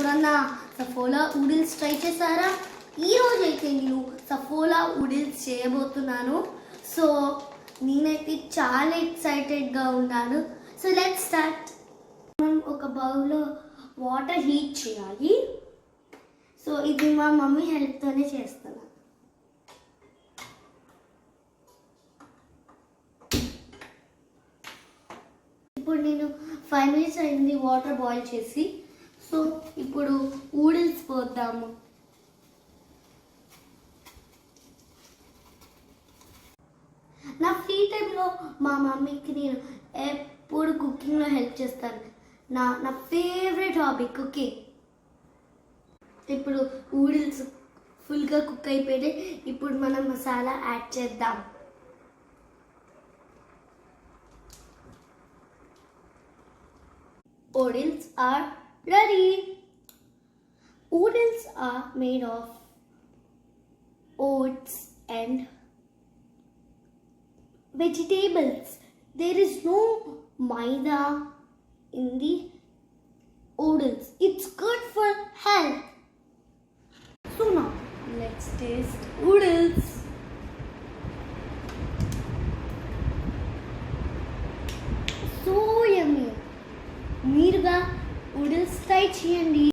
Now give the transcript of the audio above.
ఎప్పుడన్నా సఫోలా ఊడిల్స్ ట్రై చేశారా? ఈరోజు అయితే నేను సఫోలా ఊడిల్స్ చేయబోతున్నాను. సో నేనైతే చాలా ఎక్సైటెడ్గా ఉన్నాను. So let's start. మనం ఒక బౌల్లో వాటర్ హీట్ చేయాలి. సో ఇది మా మమ్మీ హెల్ప్తోనే చేస్తాను. ఇప్పుడు నేను 5 minutes అయింది వాటర్ బాయిల్ చేసి. సో ఇప్పుడు ఊడిల్స్ పోద్దాము. నా ఫ్రీ టైంలో మా మమ్మీకి నేను ఎప్పుడు కుకింగ్లో హెల్ప్ చేస్తాను. నా ఫేవరెట్ హాబీ కుకింగ్. ఇప్పుడు ఊడిల్స్ ఫుల్గా కుక్ అయిపోయి ఇప్పుడు మనం మసాలా యాడ్ చేద్దాం. Oodles are ready. Oodles are made of oats and vegetables. There is no maida in the oodles. It's good for health. So now let's taste oodles. So yummy. మీరుగా ఊడిల్స్ try చేయండి.